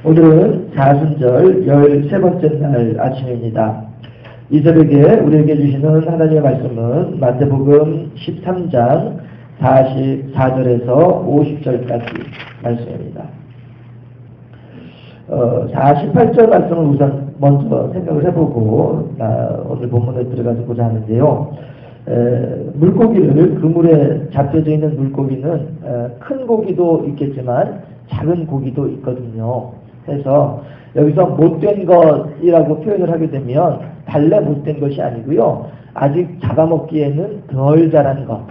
오늘은 사순절 13번째 날 아침입니다. 이 새벽에 우리에게 주시는 하나님의 말씀은 마태복음 13장 44절에서 50절까지 말씀입니다. 48절 말씀을 우선 먼저 생각을 해보고 오늘 본문에 들어가고자 하는데요. 물고기를, 그물에 잡혀져 있는 물고기는 큰 고기도 있겠지만 작은 고기도 있거든요. 그래서 여기서 못된 것이라고 표현을 하게 되면 달래 못된 것이 아니고요. 아직 잡아먹기에는 덜 자란 것.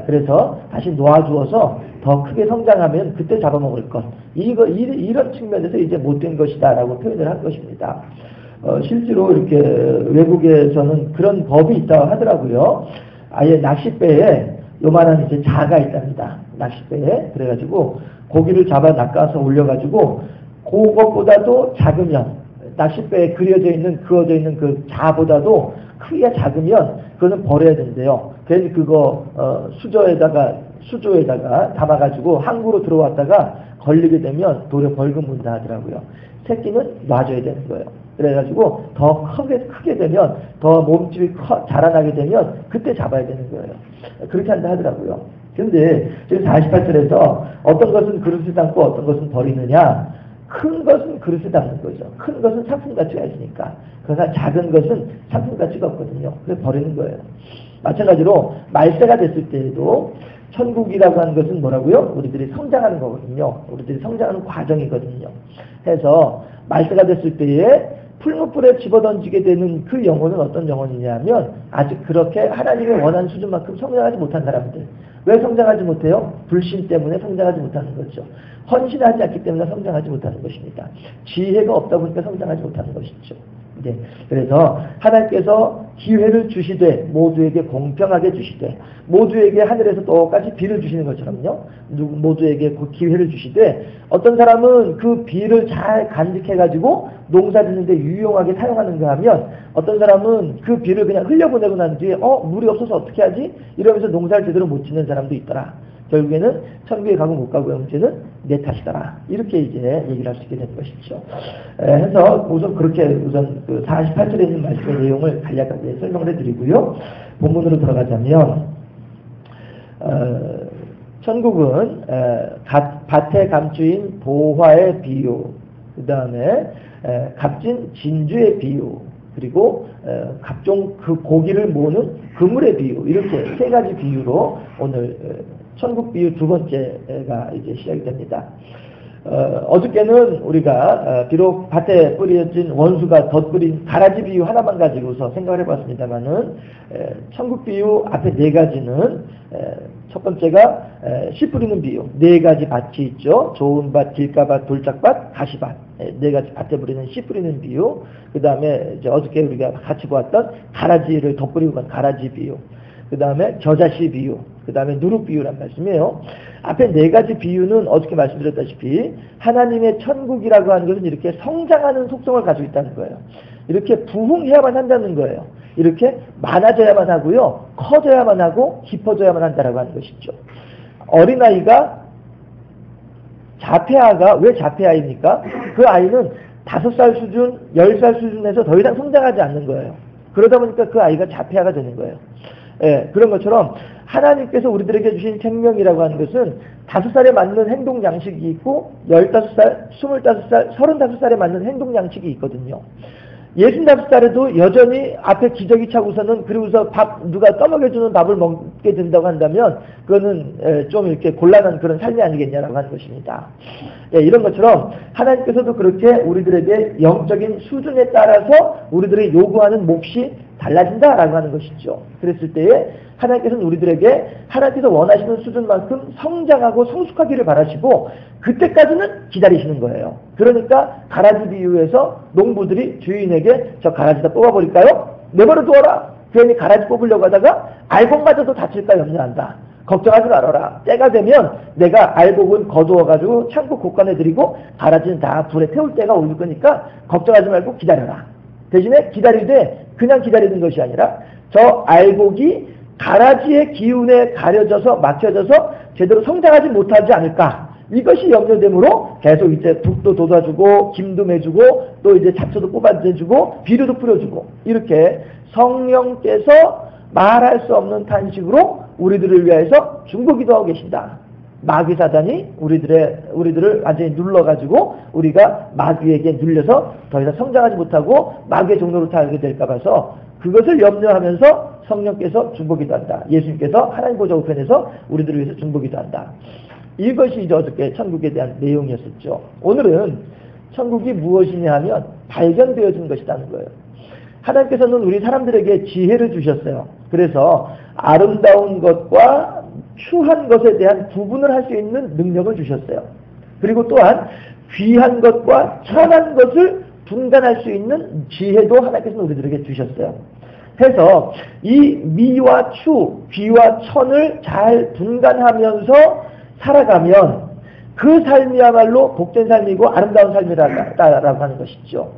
그래서 다시 놓아주어서 더 크게 성장하면 그때 잡아먹을 것. 이런 측면에서 이제 못된 것이다 라고 표현을 한 것입니다. 실제로 이렇게 외국에서는 그런 법이 있다고 하더라고요. 아예 낚싯배에 요만한 이제 자가 있답니다. 낚싯배에. 그래가지고 고기를 잡아 낚아서 올려가지고 그것보다도 작으면, 낚싯배에 그어져 있는 그 자보다도 크기가 작으면 그거는 버려야 된대요. 괜히 그거 수조에다가 담아가지고 항구로 들어왔다가 걸리게 되면 도리어 벌금 문다 하더라고요. 새끼는 놔줘야 되는 거예요. 그래가지고 더 크게 되면, 더 몸집이 자라나게 되면 그때 잡아야 되는 거예요. 그렇게 한다 하더라고요. 근데 지금 48절에서 어떤 것은 그릇에 담고 어떤 것은 버리느냐, 큰 것은 그릇에 담는 거죠. 큰 것은 상품 가치가 있으니까. 그러나 작은 것은 상품 가치가 없거든요. 그래서 버리는 거예요. 마찬가지로 말세가 됐을 때에도 천국이라고 하는 것은 뭐라고요? 우리들이 성장하는 거거든요. 우리들이 성장하는 과정이거든요. 해서 말세가 됐을 때에 풀무불에 집어던지게 되는 그 영혼은 어떤 영혼이냐면 아직 그렇게 하나님의 원하는 수준만큼 성장하지 못한 사람들. 왜 성장하지 못해요? 불신 때문에 성장하지 못하는 거죠. 헌신하지 않기 때문에 성장하지 못하는 것입니다. 지혜가 없다 보니까 성장하지 못하는 것이죠. 네. 그래서 하나님께서 기회를 주시되 모두에게 공평하게 주시되, 모두에게 하늘에서 똑같이 비를 주시는 것처럼요, 모두에게 그 기회를 주시되, 어떤 사람은 그 비를 잘 간직해가지고 농사 짓는데 유용하게 사용하는가 하면, 어떤 사람은 그 비를 그냥 흘려보내고 난 뒤에 물이 없어서 어떻게 하지? 이러면서 농사를 제대로 못 짓는 사람도 있더라. 결국에는 천국에 가고 못 가고의 문제는 내 탓이더라. 이렇게 이제 얘기를 할 수 있게 되는 것이죠. 해서 우선 그렇게 우선 그 48절에 있는 말씀의 내용을 간략하게 설명을 해드리고요. 본문으로 들어가자면, 천국은 밭의 감추인 보화의 비유, 그 다음에 값진 진주의 비유, 그리고 각종 그 고기를 모으는 그물의 비유, 이렇게 세 가지 비유로 오늘 천국 비유 두 번째가 이제 시작이 됩니다. 어저께는 우리가 비록 밭에 뿌려진 원수가 덧뿌린 가라지 비유 하나만 가지고서 생각을 해봤습니다만은, 천국 비유 앞에 네 가지는, 첫 번째가 씨 뿌리는 비유, 네 가지 밭이 있죠. 좋은 밭, 길가밭, 돌짝밭, 가시밭, 네 가지 밭에 뿌리는 씨 뿌리는 비유. 그 다음에 이제 어저께 우리가 같이 보았던 가라지를 덧뿌리고 간 가라지 비유. 그 다음에 겨자씨 비유, 그 다음에 누룩 비유란 말씀이에요. 앞에 네 가지 비유는 어저께 말씀드렸다시피 하나님의 천국이라고 하는 것은 이렇게 성장하는 속성을 가지고 있다는 거예요. 이렇게 부흥해야만 한다는 거예요. 이렇게 많아져야만 하고요, 커져야만 하고 깊어져야만 한다라고 하는 것이죠. 어린아이가, 자폐아가 왜 자폐아입니까? 그 아이는 5살 수준, 10살 수준에서 더 이상 성장하지 않는 거예요. 그러다 보니까 그 아이가 자폐아가 되는 거예요. 예, 그런 것처럼 하나님께서 우리들에게 주신 생명이라고 하는 것은 5살에 맞는 행동 양식이 있고 15살, 25살, 35살에 맞는 행동 양식이 있거든요. 65살에도 여전히 앞에 기저귀 차고서는, 그리고서 누가 떠먹여주는 밥을 먹게 된다고 한다면 그거는 좀 이렇게 곤란한 그런 삶이 아니겠냐라고 하는 것입니다. 예, 이런 것처럼 하나님께서도 그렇게 우리들에게 영적인 수준에 따라서 우리들이 요구하는 몫이 달라진다라고 하는 것이죠. 그랬을 때에 하나님께서는 우리들에게 하나님께서 원하시는 수준만큼 성장하고 성숙하기를 바라시고 그때까지는 기다리시는 거예요. 그러니까 가라지 비유에서 농부들이 주인에게 저 가라지다 뽑아버릴까요? 내버려 두어라. 괜히 가라지 뽑으려고 하다가 알곡마저도 다칠까 염려한다. 걱정하지 말아라. 때가 되면 내가 알곡은 거두어가지고 창고 곳간에 들이고 가라지는 다 불에 태울 때가 올 거니까 걱정하지 말고 기다려라. 대신에 기다리되 그냥 기다리는 것이 아니라 저 알곡이 가라지의 기운에 가려져서 막혀져서 제대로 성장하지 못하지 않을까, 이것이 염려되므로 계속 이제 북도 돋아주고 김도 매주고 또 이제 잡초도 뽑아내주고 비료도 뿌려주고 이렇게 성령께서 말할 수 없는 탄식으로 우리들을 위해서 중보기도하고 계신다. 마귀 사단이 우리들을 완전히 눌러가지고 우리가 마귀에게 눌려서 더 이상 성장하지 못하고 마귀의 종로로 타게 될까 봐서 그것을 염려하면서 성령께서 중보기도한다. 예수님께서 하나님 보좌 우편에서 우리들을 위해서 중보기도한다. 이것이 이제 어저께 천국에 대한 내용이었었죠. 오늘은 천국이 무엇이냐 하면 발견되어진 것이라는 거예요. 하나님께서는 우리 사람들에게 지혜를 주셨어요. 그래서 아름다운 것과 추한 것에 대한 구분을 할 수 있는 능력을 주셨어요. 그리고 또한 귀한 것과 천한 것을 분간할 수 있는 지혜도 하나님께서는 우리들에게 주셨어요. 해서 이 미와 추, 귀와 천을 잘 분간하면서 살아가면 그 삶이야말로 복된 삶이고 아름다운 삶이라고 하는 것이죠.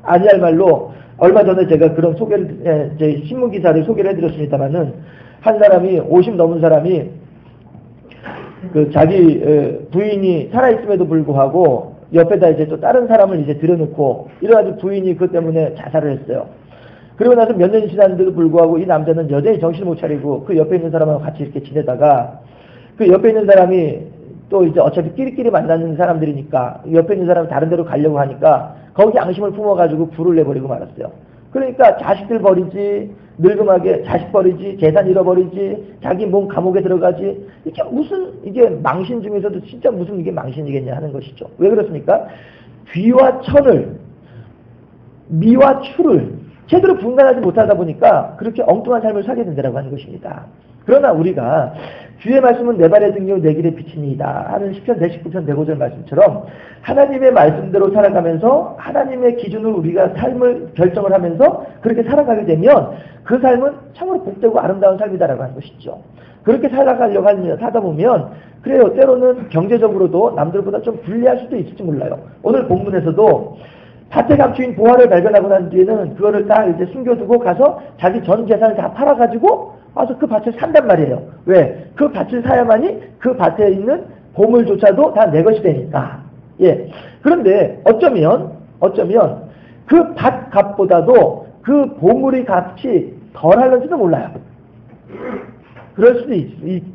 아니할 말로 얼마 전에 제가 그런 소개를, 제 신문 기사를 소개를 해드렸습니다만은 한 사람이 50 넘은 사람이 그 자기 부인이 살아있음에도 불구하고 옆에다 이제 또 다른 사람을 이제 들여놓고 이래가지고 부인이 그것 때문에 자살을 했어요. 그리고 나서 몇 년이 지났는데도 불구하고 이 남자는 여전히 정신을 못 차리고 그 옆에 있는 사람하고 같이 이렇게 지내다가 그 옆에 있는 사람이 또 이제 어차피 끼리끼리 만나는 사람들이니까 옆에 있는 사람이 다른 데로 가려고 하니까 거기 양심을 품어가지고 불을 내버리고 말았어요. 그러니까 자식들 버리지, 늙음하게 자식 버리지, 재산 잃어버리지, 자기 몸 감옥에 들어가지. 이게 무슨, 이게 망신 중에서도 진짜 무슨 이게 망신이겠냐 하는 것이죠. 왜 그렇습니까? 귀와 천을, 미와 추를 제대로 분간하지 못하다 보니까 그렇게 엉뚱한 삶을 살게 된다고 하는 것입니다. 그러나 우리가 주의 말씀은 내 발의 등이요 내 길의 빛이니이다 하는 시편 119편 105절 말씀처럼 하나님의 말씀대로 살아가면서 하나님의 기준으로 우리가 삶을 결정을 하면서 그렇게 살아가게 되면 그 삶은 참으로 복되고 아름다운 삶이다라고 하는 것이죠. 그렇게 살아가려고 하다 보면 그래요. 때로는 경제적으로도 남들보다 좀 불리할 수도 있을지 몰라요. 오늘 본문에서도 밭의 감추인 보화를 발견하고 난 뒤에는 그거를 딱 이제 숨겨두고 가서 자기 전 재산을 다 팔아가지고 와서 그 밭을 산단 말이에요. 왜? 그 밭을 사야만이 그 밭에 있는 보물조차도 다 내 것이 되니까. 예. 그런데 어쩌면 그 밭 값보다도 그 보물의 값이 덜할런지도 몰라요.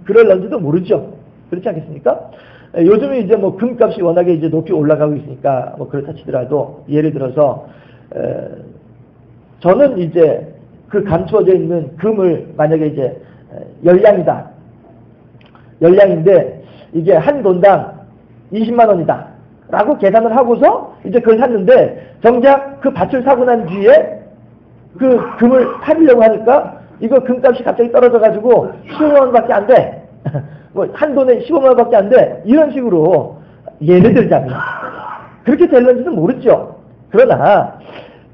그럴런지도 모르죠. 그렇지 않겠습니까? 요즘에 이제 뭐 금값이 워낙에 이제 높이 올라가고 있으니까 뭐 그렇다 치더라도 예를 들어서 저는 이제 그 감추어져 있는 금을 만약에 이제 열량이다. 열량인데 이게 한 돈당 20만 원이다. 라고 계산을 하고서 이제 그걸 샀는데 정작 그 밭을 사고 난 뒤에 그 금을 팔려고 하니까 이거 금값이 갑자기 떨어져 가지고 15만 원밖에 안 돼. 뭐 한 돈에 15만 원밖에 안 돼. 이런 식으로 예를 들자면 그렇게 될런지도 모르죠. 그러나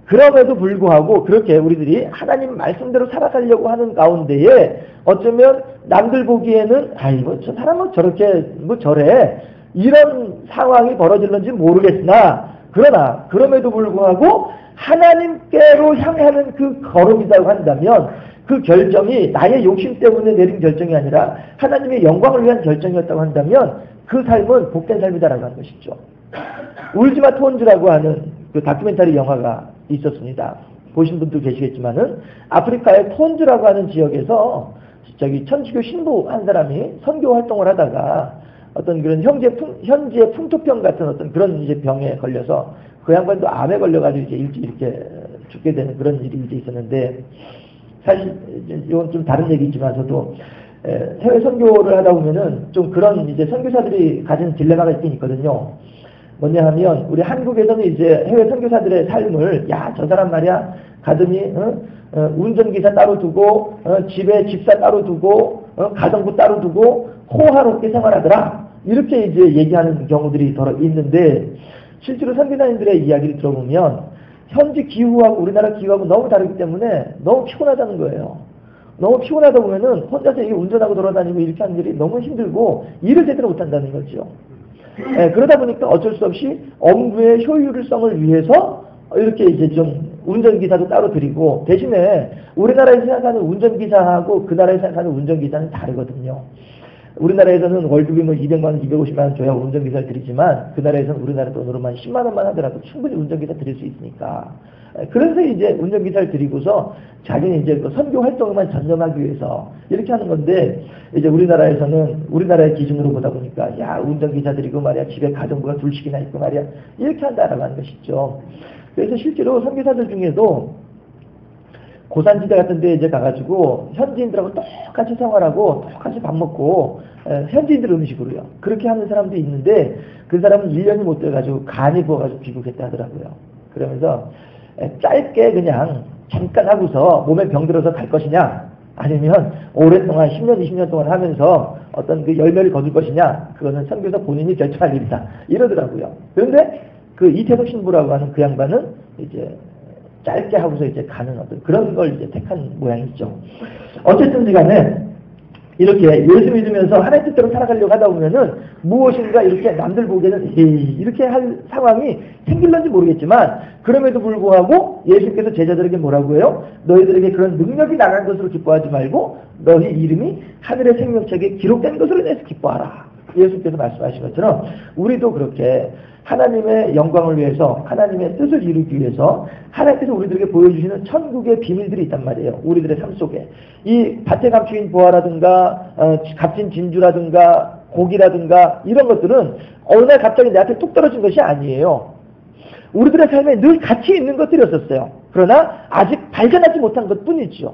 그럼에도 불구하고 그렇게 우리들이 하나님 말씀대로 살아가려고 하는 가운데에 어쩌면 남들 보기에는 아이고 저 사람은 저렇게 뭐 저래 이런 상황이 벌어질런지 모르겠으나 그러나 그럼에도 불구하고 하나님께로 향하는 그 걸음이라고 한다면 그 결정이 나의 욕심 때문에 내린 결정이 아니라 하나님의 영광을 위한 결정이었다고 한다면 그 삶은 복된 삶이다라고 하는 것이죠. 울지마 톤즈라고 하는 그 다큐멘터리 영화가 있었습니다. 보신 분도 계시겠지만은 아프리카의 톤즈라고 하는 지역에서 저기 천주교 신부 한 사람이 선교 활동을 하다가 어떤 그런 현지의 풍토병 같은 어떤 그런 이제 병에 걸려서 그 양반도 암에 걸려가지고 이제 일찍 이렇게 죽게 되는 그런 일이 이제 있었는데 사실 이건 좀 다른 얘기지만 저도 해외 선교를 하다 보면은 좀 그런 이제 선교사들이 가진 딜레마가 있긴 있거든요. 뭐냐 하면 우리 한국에서는 이제 해외 선교사들의 삶을 야 저 사람 말이야 가더니 운전기사 따로 두고 집에 집사 따로 두고 가정부 따로 두고 호화롭게 생활하더라 이렇게 이제 얘기하는 경우들이 더 있는데 실제로 선교사님들의 이야기를 들어보면 현지 기후하고 우리나라 기후하고 너무 다르기 때문에 너무 피곤하다는 거예요. 너무 피곤하다 보면은 혼자서 이게 운전하고 돌아다니고 이렇게 하는 일이 너무 힘들고 일을 제대로 못한다는 거죠. 예, 그러다 보니까 어쩔 수 없이 업무의 효율성을 위해서 이렇게 이제 좀 운전기사도 따로 드리고 대신에 우리나라에서 생각하는 운전기사하고 그 나라에서 생각하는 운전기사는 다르거든요. 우리나라에서는 월급이 뭐 200만 원, 250만 원 줘야 운전기사를 드리지만 그 나라에서는 우리나라 돈으로만 10만 원만 하더라도 충분히 운전기사 드릴 수 있으니까. 그래서 이제 운전기사를 드리고서 자기는 이제 그 선교 활동만 전념하기 위해서 이렇게 하는 건데, 이제 우리나라에서는 우리나라의 기준으로 보다 보니까 야, 운전기사 드리고 말이야, 집에 가정부가 둘씩이나 있고 말이야, 이렇게 한다라고 하는 것이죠. 그래서 실제로 선교사들 중에도 고산지대 같은 데 이제 가가지고 현지인들하고 똑같이 생활하고 똑같이 밥 먹고 현지인들 음식으로요. 그렇게 하는 사람도 있는데 그 사람은 1년이 못 돼가지고 간이 부어가지고 귀국했다 하더라고요. 그러면서 짧게 그냥 잠깐 하고서 몸에 병들어서 갈 것이냐, 아니면 오랫동안 10년, 20년 동안 하면서 어떤 그 열매를 거둘 것이냐, 그거는 선교사 본인이 결정할 일이다. 이러더라고요. 그런데 그 이태석 신부라고 하는 그 양반은 이제 짧게 하고서 이제 가는 어떤 그런 걸 이제 택한 모양이죠. 어쨌든 간에 이렇게 예수 믿으면서 하나님 뜻대로 살아가려고 하다 보면은 무엇인가 이렇게 남들 보기에는 이렇게 할 상황이 생길런지 모르겠지만, 그럼에도 불구하고 예수께서 제자들에게 뭐라고 해요? 너희들에게 그런 능력이 나간 것으로 기뻐하지 말고 너희 이름이 하늘의 생명책에 기록된 것으로 인해서 기뻐하라. 예수께서 말씀하신 것처럼 우리도 그렇게 하나님의 영광을 위해서, 하나님의 뜻을 이루기 위해서 하나님께서 우리들에게 보여주시는 천국의 비밀들이 있단 말이에요. 우리들의 삶 속에. 이 밭에 감추인 보화라든가 값진 진주라든가 고기라든가 이런 것들은 어느 날 갑자기 내한테 뚝 떨어진 것이 아니에요. 우리들의 삶에 늘 같이 있는 것들이었었어요. 그러나 아직 발견하지 못한 것뿐이죠.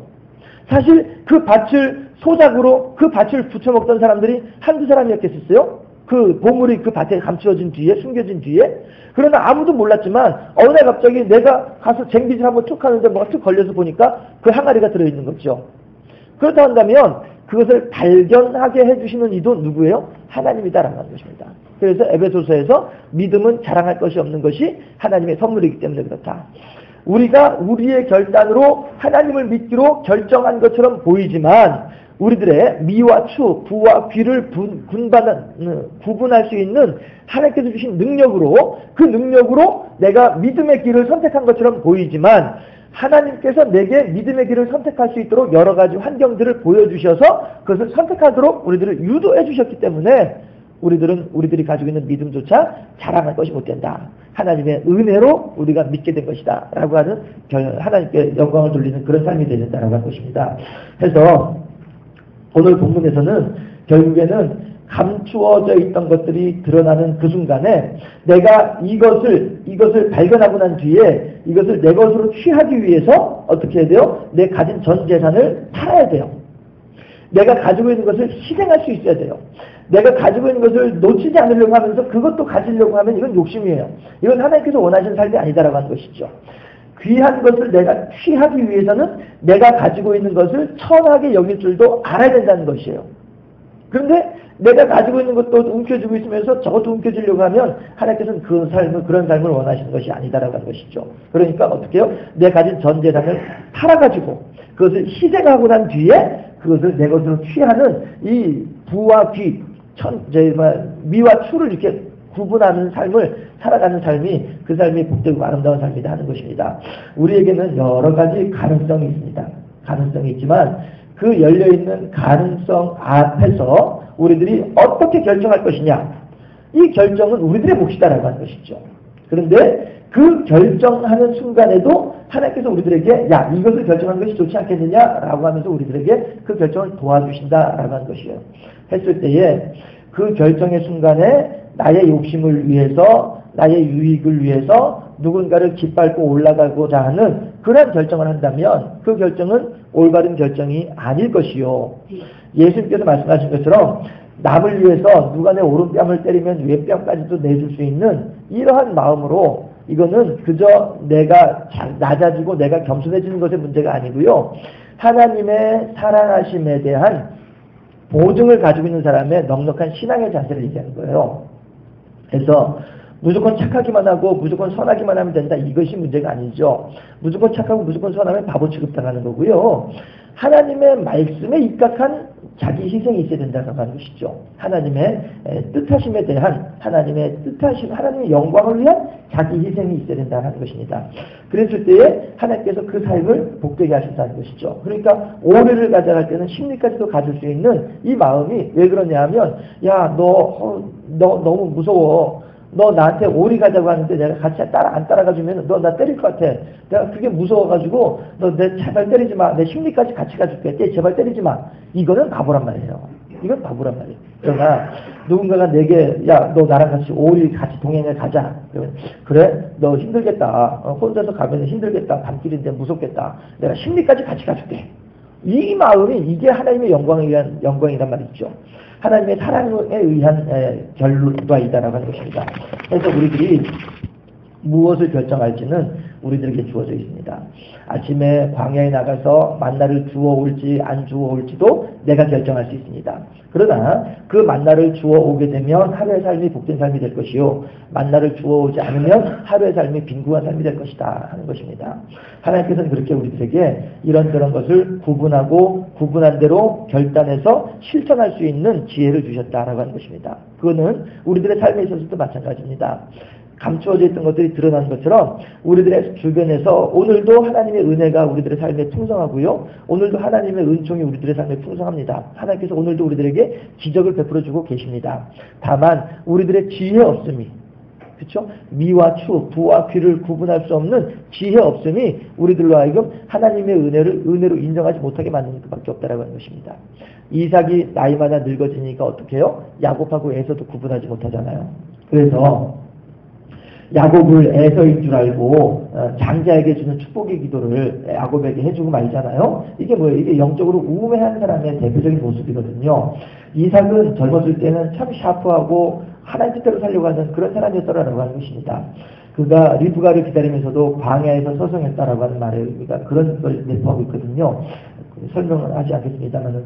사실 그 밭을 소작으로 그 밭을 부쳐먹던 사람들이 한두 사람이었겠었어요? 그 보물이 그 밭에 감추어진 뒤에, 숨겨진 뒤에. 그러나 아무도 몰랐지만 어느 날 갑자기 내가 가서 쟁기질 한번 툭 하는데 뭐가 툭 걸려서 보니까 그 항아리가 들어있는 거죠. 그렇다 한다면 그것을 발견하게 해주시는 이도 누구예요? 하나님이다라고 하는 것입니다. 그래서 에베소서에서 믿음은 자랑할 것이 없는 것이 하나님의 선물이기 때문에 그렇다. 우리가 우리의 결단으로 하나님을 믿기로 결정한 것처럼 보이지만 우리들의 미와 추, 부와 귀를 구분할 수 있는 하나님께서 주신 능력으로, 그 능력으로 내가 믿음의 길을 선택한 것처럼 보이지만 하나님께서 내게 믿음의 길을 선택할 수 있도록 여러 가지 환경들을 보여주셔서 그것을 선택하도록 우리들을 유도해 주셨기 때문에 우리들이 가지고 있는 믿음조차 자랑할 것이 못 된다. 하나님의 은혜로 우리가 믿게 된 것이다. 라고 하는 하나님께 영광을 돌리는 그런 삶이 되야 된다라고 하는 것입니다. 해서 오늘 본문에서는 결국에는 감추어져 있던 것들이 드러나는 그 순간에 내가 이것을 발견하고 난 뒤에 이것을 내 것으로 취하기 위해서 어떻게 해야 돼요? 내 가진 전 재산을 팔아야 돼요. 내가 가지고 있는 것을 희생할 수 있어야 돼요. 내가 가지고 있는 것을 놓치지 않으려고 하면서 그것도 가지려고 하면 이건 욕심이에요. 이건 하나님께서 원하시는 삶이 아니다라고 하는 것이죠. 귀한 것을 내가 취하기 위해서는 내가 가지고 있는 것을 천하게 여길 줄도 알아야 된다는 것이에요. 그런데 내가 가지고 있는 것도 움켜쥐고 있으면서 저것도 움켜쥐려고 하면 하나님께서는 그런 삶을 원하시는 것이 아니다라고 하는 것이죠. 그러니까 어떻게 해요? 내 가진 전 재산을 팔아가지고 그것을 희생하고 난 뒤에 그것을 내 것으로 취하는 이 부와 귀, 미와 추를 이렇게 구분하는 삶을 살아가는 삶이 그 삶이 복되고 아름다운 삶이다 하는 것입니다. 우리에게는 여러 가지 가능성이 있습니다. 가능성이 있지만 그 열려있는 가능성 앞에서 우리들이 어떻게 결정할 것이냐, 이 결정은 우리들의 몫이다라고 하는 것이죠. 그런데 그 결정하는 순간에도 하나님께서 우리들에게 야, 이것을 결정하는 것이 좋지 않겠느냐라고 하면서 우리들에게 그 결정을 도와주신다라고 하는 것이에요. 했을 때에 그 결정의 순간에 나의 욕심을 위해서, 나의 유익을 위해서 누군가를 기뻐하고 올라가고자 하는 그런 결정을 한다면 그 결정은 올바른 결정이 아닐 것이요. 예수님께서 말씀하신 것처럼 남을 위해서 누가 내 오른뺨을 때리면 왼뺨까지도 내줄 수 있는 이러한 마음으로, 이거는 그저 내가 낮아지고 내가 겸손해지는 것의 문제가 아니고요. 하나님의 사랑하심에 대한 보증을 가지고 있는 사람의 넉넉한 신앙의 자세를 얘기하는 거예요. 그래서 무조건 착하기만 하고 무조건 선하기만 하면 된다, 이것이 문제가 아니죠. 무조건 착하고 무조건 선하면 바보 취급당하는 거고요. 하나님의 말씀에 입각한 자기 희생이 있어야 된다고 하는 것이죠. 하나님의 뜻하심에 대한 하나님의 영광을 위한 자기 희생이 있어야 된다는 것입니다. 그랬을 때에 하나님께서 그 삶을 복되게 하신다는 것이죠. 그러니까 오래를 가져갈 때는 심리까지도 가질 수 있는 이 마음이 왜 그러냐 하면, 야, 너 너무 무서워. 너 나한테 오리 가자고 하는데 내가 같이 안 따라가주면 너 나 때릴 것 같아. 내가 그게 무서워가지고 너 내 제발 때리지 마. 내 심리까지 같이 가줄게. 제발 때리지 마. 이거는 바보란 말이에요. 이건 바보란 말이에요. 그러나 누군가가 내게, 야, 너 나랑 같이 오리 같이 동행해 가자. 그러면 그래? 너 힘들겠다. 혼자서 가면 힘들겠다. 밤길인데 무섭겠다. 내가 심리까지 같이 가줄게. 이 마음이 이게 하나님의 영광이란 말이죠. 하나님의 사랑에 의한 결과이다라고 하는 것입니다. 그래서 우리들이 무엇을 결정할지는 우리들에게 주어져 있습니다. 아침에 광야에 나가서 만나를 주워올지 안 주워올지도 내가 결정할 수 있습니다. 그러나 그 만나를 주워오게 되면 하루의 삶이 복된 삶이 될 것이요, 만나를 주워오지 않으면 하루의 삶이 빈궁한 삶이 될 것이다 하는 것입니다. 하나님께서는 그렇게 우리들에게 이런저런 것을 구분한 대로 결단해서 실천할 수 있는 지혜를 주셨다라고 하는 것입니다. 그거는 우리들의 삶에 있어서도 마찬가지입니다. 감추어져 있던 것들이 드러난 것처럼 우리들의 주변에서 오늘도 하나님의 은혜가 우리들의 삶에 풍성하고요, 오늘도 하나님의 은총이 우리들의 삶에 풍성합니다. 하나님께서 오늘도 우리들에게 기적을 베풀어주고 계십니다. 다만 우리들의 지혜 없음이, 그렇죠? 미와 추, 부와 귀를 구분할 수 없는 지혜 없음이 우리들로 하여금 하나님의 은혜로 인정하지 못하게 만드는 것밖에 없다라고 하는 것입니다. 이삭이 나이마다 늙어지니까 어떻게 해요? 야곱하고 에서도 구분하지 못하잖아요. 그래서 야곱을 에서인 줄 알고 장자에게 주는 축복의 기도를 야곱에게 해주고 말잖아요. 이게 뭐예요? 이게 영적으로 우매한 사람의 대표적인 모습이거든요. 이삭은 젊었을 때는 참 샤프하고 하나님 뜻대로 살려고 하는 그런 사람이었다라고 하는 것입니다. 그가 리브가를 기다리면서도 광야에서 서성했다라고 하는 말에 우리가 그런 걸 내포하고 있거든요. 설명을 하지 않겠습니다만은,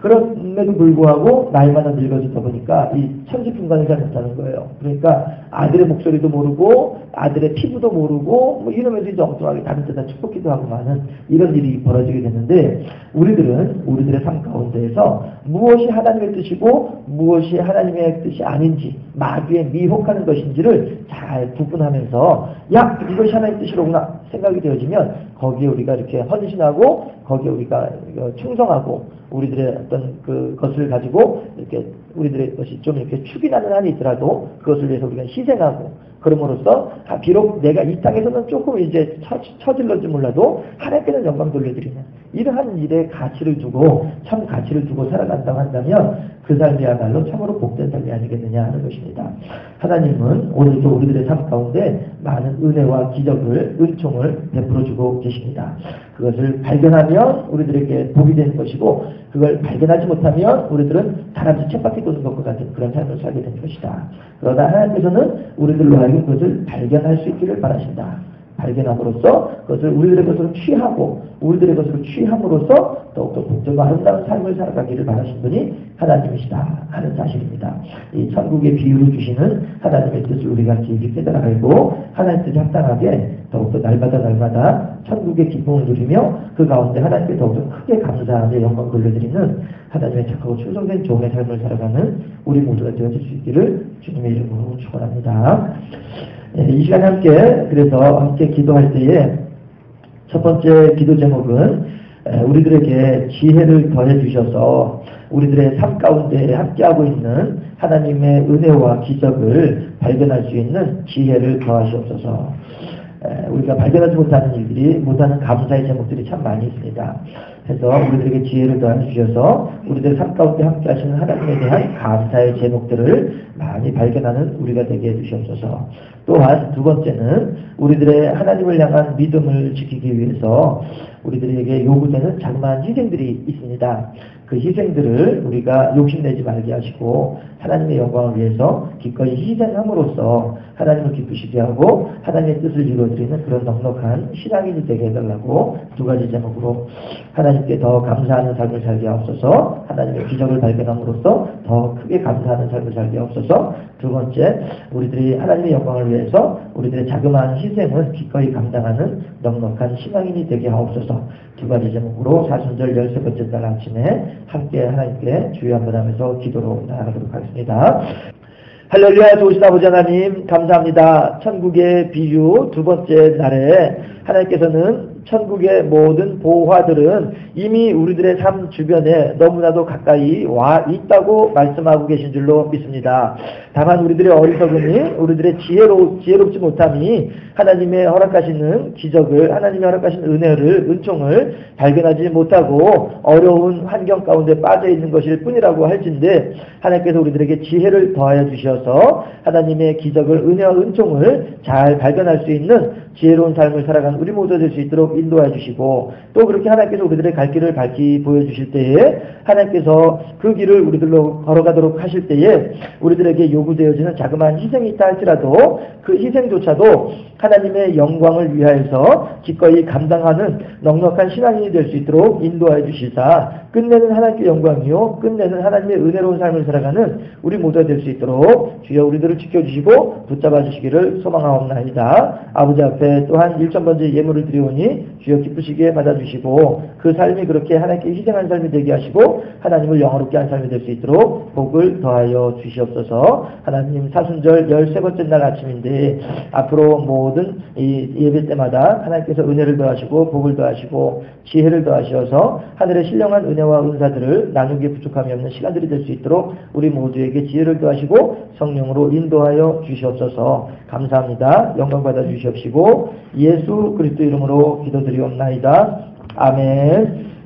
그럼에도 불구하고 나이마다 늙어지다 보니까 이 천지분간을 잘 못하는 거예요. 그러니까 아들의 목소리도 모르고 아들의 피부도 모르고 뭐 이러면서 이제 엉뚱하게 다른 데다 축복기도 하고 많은 이런 일이 벌어지게 됐는데, 우리들은 우리들의 삶 가운데에서 무엇이 하나님의 뜻이고 무엇이 하나님의 뜻이 아닌지, 마귀에 미혹하는 것인지를 잘 구분하면서, 야, 이것이 하나님의 뜻이로구나 생각이 되어지면 거기에 우리가 이렇게 헌신하고 거기에 우리가 충성하고 우리들의 어떤 그것을 가지고 이렇게 우리들의 것이 좀 이렇게 축이 나는 한이 있더라도 그것을 위해서 우리가 희생하고, 그럼으로써 비록 내가 이 땅에서는 조금 이제 처질러지 몰라도 하나님께는 영광 돌려드리는 이러한 일에 가치를 두고, 참 가치를 두고 살아간다고 한다면 그 삶이야말로 참으로 복된 삶이 아니겠느냐 하는 것입니다. 하나님은 오늘도 우리들의 삶 가운데 많은 은혜와 기적을, 은총을 베풀어주고 계십니다. 그것을 발견하면 우리들에게 복이 되는 것이고, 그걸 발견하지 못하면 우리들은 다람쥐 쳇바퀴 도는 것과 같은 그런 삶을 살게 되는 것이다. 그러나 하나님께서는 우리들로 하여금 그것을 발견할 수 있기를 바라신다. 발견함으로써 그것을 우리들의 것으로 취하고 우리들의 것으로 취함으로써 더욱더 복되고 아름다운 삶을 살아가기를 바라신 분이 하나님이시다 하는 사실입니다. 이 천국의 비유를 주시는 하나님의 뜻을 우리가 깊이 깨달아 알고 하나님 뜻에 합당하게 더욱더 날마다 천국의 기쁨을 누리며 그 가운데 하나님께 더욱더 크게 감사하며 영광 돌려드리는 하나님의 착하고 충성된 종의 삶을 살아가는 우리 모두가 되어질 수 있기를 주님의 이름으로 축원합니다. 이 시간에 함께 기도할 때에 첫 번째 기도 제목은 우리들에게 지혜를 더해 주셔서 우리들의 삶 가운데 함께하고 있는 하나님의 은혜와 기적을 발견할 수 있는 지혜를 더하시옵소서. 우리가 발견하지 못하는 감사의 제목들이 참 많이 있습니다. 그래서 우리들에게 지혜를 더해 주셔서 우리들 삶 가운데 함께 하시는 하나님에 대한 감사의 제목들을 많이 발견하는 우리가 되게 해주시옵소서. 또한 두 번째는 우리들의 하나님을 향한 믿음을 지키기 위해서 우리들에게 요구되는 자그마한 희생들이 있습니다. 그 희생들을 우리가 욕심내지 말게 하시고 하나님의 영광을 위해서 기꺼이 희생함으로써 하나님을 기쁘시게 하고 하나님의 뜻을 이루어드리는 그런 넉넉한 신앙인이 되게 해달라고 두 가지 제목으로 하나님 하나님께 더 감사하는 삶을 살게 하옵소서. 하나님의 기적을 발견함으로써 더 크게 감사하는 삶을 살게 하옵소서. 두 번째, 우리들이 하나님의 영광을 위해서 우리들의 자그마한 희생을 기꺼이 감당하는 넉넉한 신앙인이 되게 하옵소서. 두 가지 제목으로 사순절 13번째 날 아침에 함께 하나님께 주여 한번 하면서 기도로 나아가도록 하겠습니다. 할렐루야. 좋으신 아버지 하나님 감사합니다. 천국의 비유 두 번째 날에 하나님께서는 천국의 모든 보화들은 이미 우리들의 삶 주변에 너무나도 가까이 와 있다고 말씀하고 계신 줄로 믿습니다. 다만 우리들의 어리석음이, 우리들의 지혜롭지 못함이 하나님의 허락하시는 기적을, 하나님의 허락하시는 은혜를, 은총을 발견하지 못하고 어려운 환경 가운데 빠져 있는 것일 뿐이라고 할진데, 하나님께서 우리들에게 지혜를 더하여 주셔서 하나님의 기적을, 은혜와 은총을 잘 발견할 수 있는 지혜로운 삶을 살아가는 우리 모두 될 수 있도록 인도해 주시고, 또 그렇게 하나님께서 우리들의 갈 길을 밝히 보여주실 때에 하나님께서 그 길을 우리들로 걸어가도록 하실 때에 우리들에게 요구되어지는 자그마한 희생이 있다 할지라도 그 희생조차도 하나님의 영광을 위하여서 기꺼이 감당하는 넉넉한 신앙인이 될 수 있도록 인도해 주시사 끝내는 하나님께 영광이요 끝내는 하나님의 은혜로운 삶을 살아가는 우리 모두가 될 수 있도록 주여 우리들을 지켜주시고 붙잡아 주시기를 소망하옵나이다. 아버지 앞에 또한 1,000번째 예물을 드리오니 주여 기쁘시게 받아주시고 그 삶이 그렇게 하나님께 희생한 삶이 되게 하시고 하나님을 영화롭게 한 삶이 될 수 있도록 복을 더하여 주시옵소서. 하나님 사순절 13번째 날 아침인데 앞으로 모든 이 예배 때마다 하나님께서 은혜를 더하시고 복을 더하시고 지혜를 더하셔서 하늘의 신령한 은혜와 은사들을 나누기에 부족함이 없는 시간들이 될 수 있도록 우리 모두에게 지혜를 더하시고 성령으로 인도하여 주시옵소서. 감사합니다. 영광 받아 주시옵시고 예수 그리스도 이름으로 기도드리옵나이다. 아멘.